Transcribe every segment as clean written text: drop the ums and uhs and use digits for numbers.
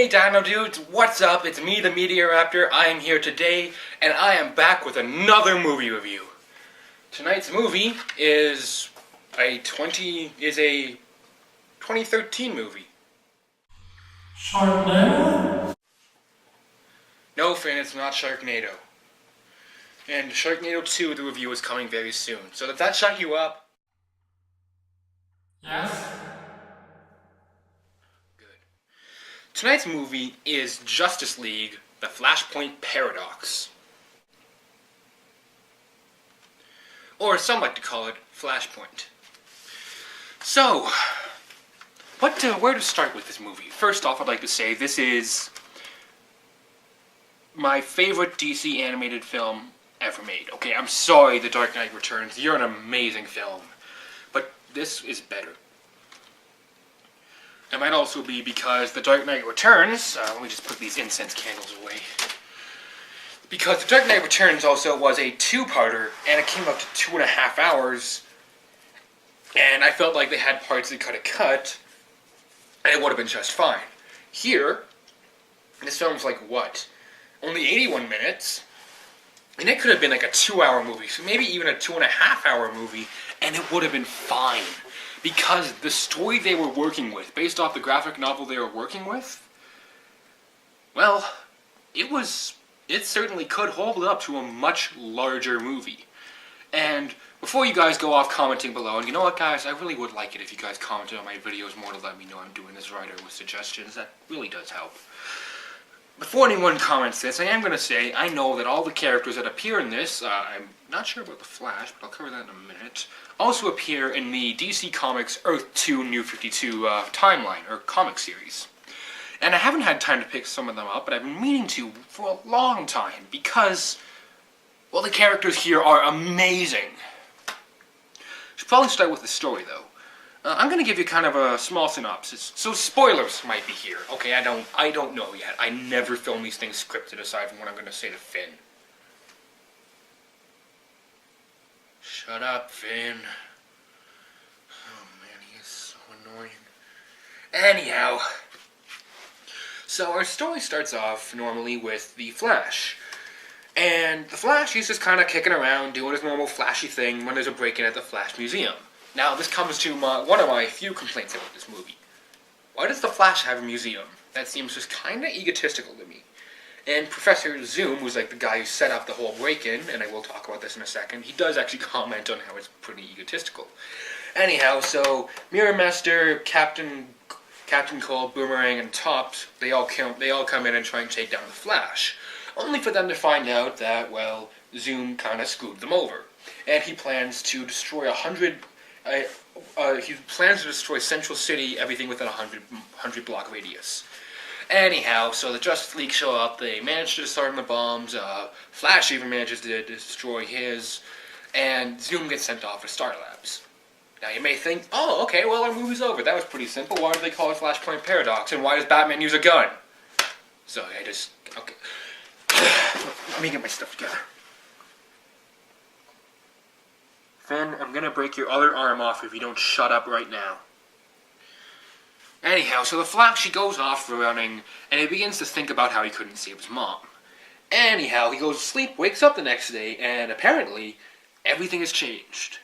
Hey Dino Dudes, what's up? It's me, the Meteor Raptor. I am here today, and I am back with another movie review. Tonight's movie is a 2013 movie. Sharknado? No, Finn, it's not Sharknado. And Sharknado 2, the review, is coming very soon. So did that shut you up? Yes. Tonight's movie is Justice League, the Flashpoint Paradox. Or some like to call it Flashpoint. So, where to start with this movie? First off, I'd like to say this is my favorite DC animated film ever made. Okay, I'm sorry, The Dark Knight Returns. You're an amazing film. But this is better. It might also be because The Dark Knight Returns, let me just put these incense candles away. Because The Dark Knight Returns also was a two-parter, and it came up to 2.5 hours, and I felt like they had parts they could have cut, and it would have been just fine. Here, this film's like, what? Only 81 minutes, and it could have been like a 2-hour movie, so maybe even a 2.5-hour movie, and it would have been fine. Because the story they were working with, based off the graphic novel they were working with, well, it certainly could hold up to a much larger movie. And before you guys go off commenting below, and you know what guys, I really would like it if you guys commented on my videos more to let me know I'm doing this right or with suggestions. That really does help. Before anyone comments this, I am going to say, I know that all the characters that appear in this, I'm not sure about the Flash, but I'll cover that in a minute, also appear in the DC Comics Earth 2 New 52 timeline, or comic series. And I haven't had time to pick some of them up, but I've been meaning to for a long time, because, well, the characters here are amazing. Should probably start with the story, though. I'm going to give you kind of a small synopsis, so spoilers might be here. Okay, I don't know yet. I never film these things scripted aside from what I'm going to say to Finn. Shut up, Finn. Oh man, he is so annoying. Anyhow, so our story starts off normally with the Flash. And the Flash, he's just kind of kicking around, doing his normal flashy thing when there's a break-in at the Flash Museum. Now, this comes to one of my few complaints about this movie. Why does the Flash have a museum? That seems just kind of egotistical to me. And Professor Zoom, who's like the guy who set up the whole break-in, and I will talk about this in a second, he does actually comment on how it's pretty egotistical. Anyhow, so Mirror Master, Captain Cold, Boomerang, and Tops, they all come in and try and take down the Flash. Only for them to find out that, well, Zoom kind of screwed them over. And he plans to destroy he plans to destroy Central City, everything within a 100 block radius. Anyhow, so the Justice League show up, they manage to disarm the bombs, Flash even manages to destroy his, and Zoom gets sent off to Star Labs. Now you may think, oh, okay, well our movie's over, that was pretty simple, why do they call it Flashpoint Paradox, and why does Batman use a gun? So okay. Let me get my stuff together. Finn, I'm gonna break your other arm off if you don't shut up right now. Anyhow, so the Flash, he goes off running, and he begins to think about how he couldn't save his mom. Anyhow, he goes to sleep, wakes up the next day, and apparently, everything has changed.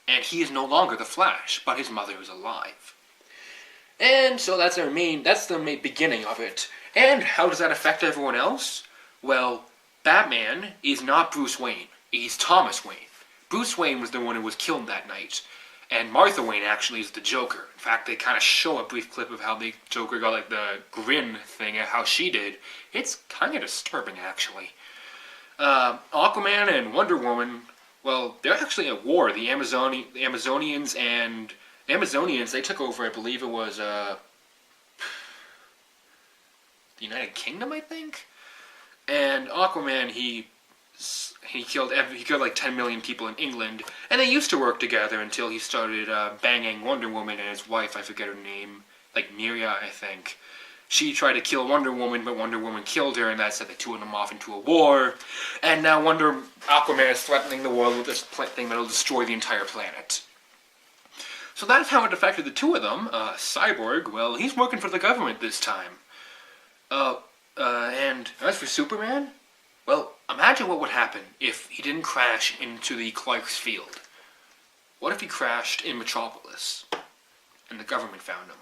And he is no longer the Flash, but his mother is alive. And so that's the main beginning of it. And how does that affect everyone else? Well, Batman is not Bruce Wayne, he's Thomas Wayne. Bruce Wayne was the one who was killed that night, and Martha Wayne actually is the Joker. In fact, they kind of show a brief clip of how the Joker got like the grin thing, and how she did. It's kind of disturbing, actually. Aquaman and Wonder Woman, well, they're actually at war. The Amazonians, they took over, I believe it was, the United Kingdom, I think? And Aquaman, he killed like 10 million people in England, and they used to work together until he started banging Wonder Woman and his wife, I forget her name, like Miria, I think. She tried to kill Wonder Woman, but Wonder Woman killed her, and that set the two of them off into a war. And now Aquaman is threatening the world with this thing that'll destroy the entire planet. So that's how it affected the two of them. Cyborg, well, he's working for the government this time. And as for Superman, well, imagine what would happen if he didn't crash into the Clark's Field. What if he crashed in Metropolis and the government found him?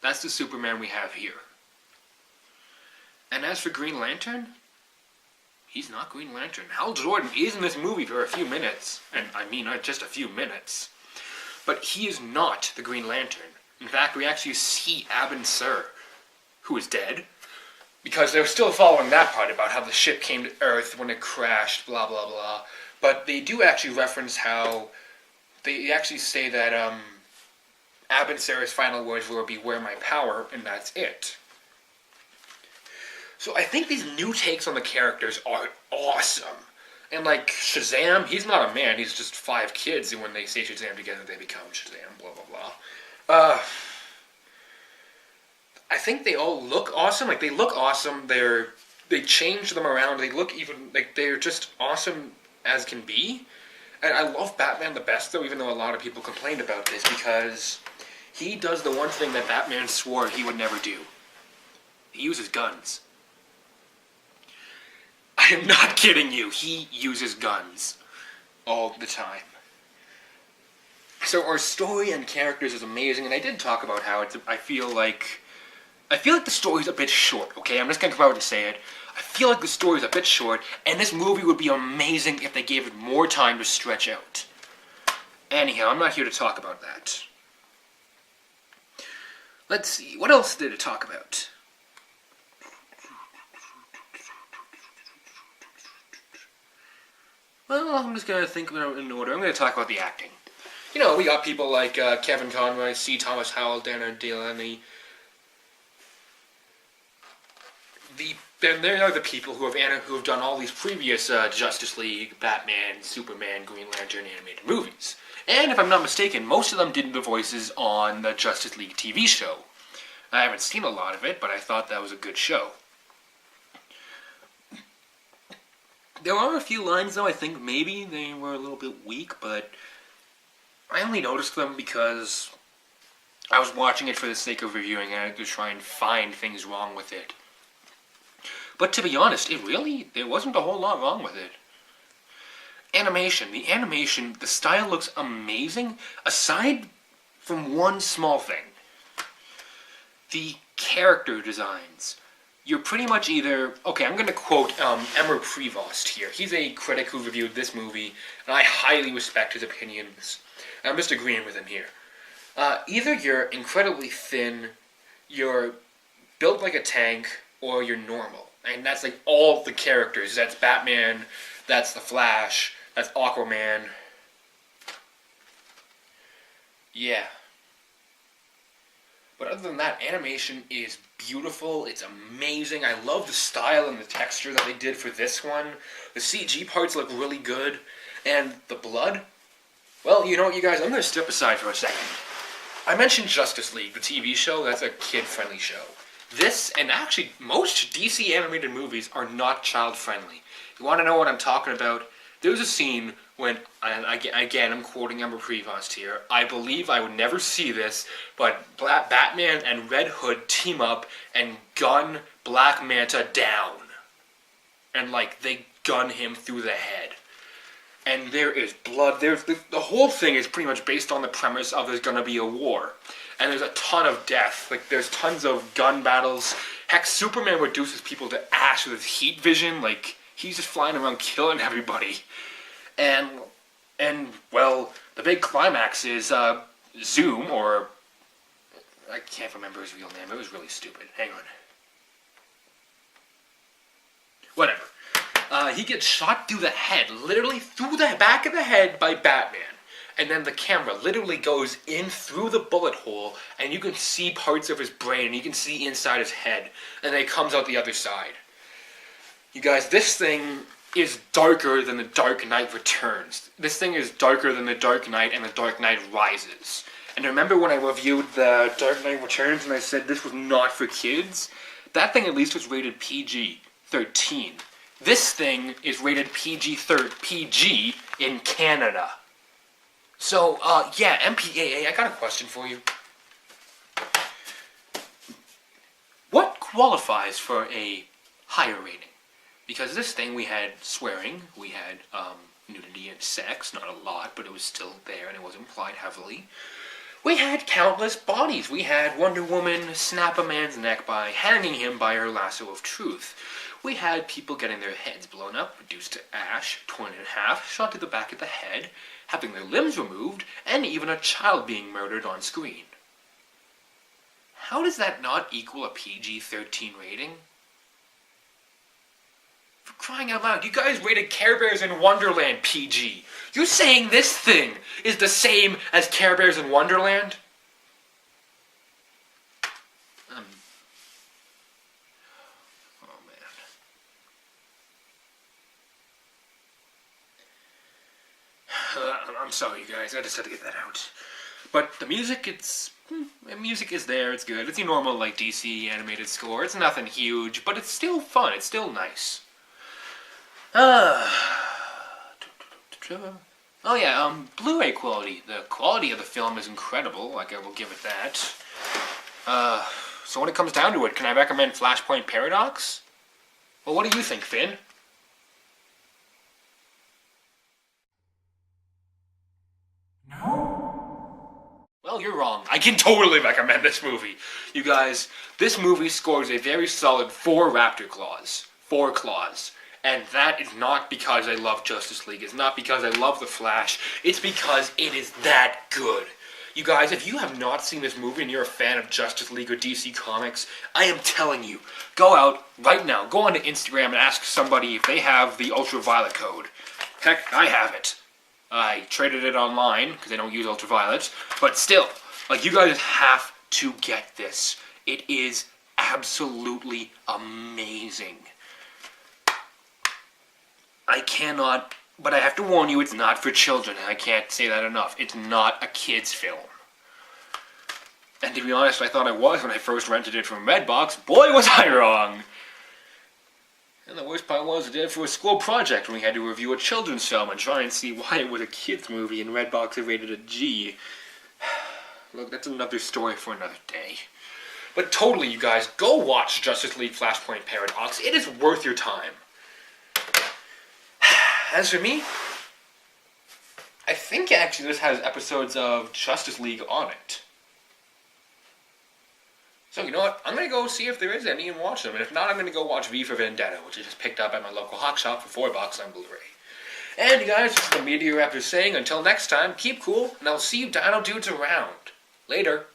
That's the Superman we have here. And as for Green Lantern, he's not Green Lantern. Hal Jordan is in this movie for a few minutes, and I mean not just a few minutes, but he is not the Green Lantern. In fact, we actually see Abin Sur, who is dead, because they were still following that part about how the ship came to Earth when it crashed, blah blah blah. But they do actually reference how they actually say that Abin Sur's final words will be "Wear my power," and that's it. So I think these new takes on the characters are awesome. And like Shazam, he's not a man, he's just 5 kids, and when they say Shazam together, they become Shazam, blah, blah, blah. I think they all look awesome. Like, they look awesome, they change them around, they look even, like, they're just awesome as can be. And I love Batman the best, though, even though a lot of people complained about this, because he does the one thing that Batman swore he would never do. He uses guns. I am not kidding you. He uses guns all the time. So our story and characters is amazing, and I did talk about how I feel like the story's a bit short, okay? I'm just gonna come out and say it. I feel like the story's a bit short, and this movie would be amazing if they gave it more time to stretch out. Anyhow, I'm not here to talk about that. Let's see, what else did it talk about? Well, I'm just going to think about it in order. I'm going to talk about the acting. You know, we got people like Kevin Conroy, C. Thomas Howell, Dana Delaney. Then there are the people who have done all these previous Justice League, Batman, Superman, Green Lantern animated movies. And if I'm not mistaken, most of them did the voices on the Justice League TV show. I haven't seen a lot of it, but I thought that was a good show. There are a few lines, though, I think maybe they were a little bit weak, but I only noticed them because I was watching it for the sake of reviewing it to try and find things wrong with it. But to be honest, there wasn't a whole lot wrong with it. Animation. The style looks amazing, aside from one small thing. The character designs. You're pretty much either... Okay, I'm going to quote Emmer Prevost here. He's a critic who reviewed this movie, and I highly respect his opinions. I'm just agreeing with him here. Either you're incredibly thin, you're built like a tank, or you're normal. And that's like all the characters. That's Batman, that's the Flash, that's Aquaman. Yeah. But other than that, animation is beautiful, it's amazing. I love the style and the texture that they did for this one. The CG parts look really good. And the blood? Well, you know what, you guys, I'm going to step aside for a second. I mentioned Justice League, the TV show. That's a kid-friendly show. This, and actually most DC animated movies, are not child-friendly. If you want to know what I'm talking about, there's a scene when, and again, I'm quoting Ember Prevost here, I believe I would never see this, but Batman and Red Hood team up and gun Black Manta down. And, like, they gun him through the head. And there is blood. The whole thing is pretty much based on the premise of there's gonna be a war. And there's a ton of death. Like, there's tons of gun battles. Heck, Superman reduces people to ash with his heat vision. Like, he's just flying around killing everybody. And well, the big climax is Zoom, or I can't remember his real name. It was really stupid. Hang on. Whatever. He gets shot through the head, literally through the back of the head by Batman. And then the camera literally goes in through the bullet hole, and you can see parts of his brain, and you can see inside his head, and then it comes out the other side. You guys, this thing is darker than The Dark Knight Returns. This thing is darker than The Dark Knight and The Dark Knight Rises. And remember when I reviewed The Dark Knight Returns and I said this was not for kids? That thing at least was rated PG-13. This thing is rated PG in Canada. So, yeah, MPAA, I got a question for you. What qualifies for a higher rating? Because this thing, we had swearing, we had nudity and sex, not a lot, but it was still there and it was implied heavily. We had countless bodies. We had Wonder Woman snap a man's neck by hanging him by her lasso of truth. We had people getting their heads blown up, reduced to ash, torn in half, shot to the back of the head, having their limbs removed, and even a child being murdered on screen. How does that not equal a PG-13 rating? For crying out loud, you guys rated Care Bears in Wonderland PG. You're saying this thing is the same as Care Bears in Wonderland? Oh man. I'm sorry, you guys. I just had to get that out. But the music, music is there. It's good. It's your normal like DC animated score. It's nothing huge, but it's still fun. It's still nice. Oh yeah, Blu-ray quality. The quality of the film is incredible, like I will give it that. So when it comes down to it, can I recommend Flashpoint Paradox? Well, what do you think, Finn? No? Well, you're wrong. I can totally recommend this movie. You guys, this movie scores a very solid 4 raptor claws. 4 claws. And that is not because I love Justice League. It's not because I love The Flash. It's because it is that good. You guys, if you have not seen this movie and you're a fan of Justice League or DC Comics, I am telling you, go out right now. Go onto Instagram and ask somebody if they have the Ultraviolet code. Heck, I have it. I traded it online because I don't use Ultraviolet. But still, like, you guys have to get this. It is absolutely amazing. I cannot, but I have to warn you, it's not for children. I can't say that enough. It's not a kid's film. And to be honest, I thought I was when I first rented it from Redbox. Boy, was I wrong! And the worst part was I did it for a school project when we had to review a children's film and try and see why it was a kid's movie and Redbox had rated a G. Look, that's another story for another day. But totally, you guys, go watch Justice League Flashpoint Paradox. It is worth your time. As for me, I think actually this has episodes of Justice League on it. So you know what, I'm going to go see if there is any and watch them. And if not, I'm going to go watch V for Vendetta, which I just picked up at my local hawk shop for $4 on Blu-ray. And you guys, this is the Media Raptor saying, until next time, keep cool, and I'll see you Dino Dudes around. Later.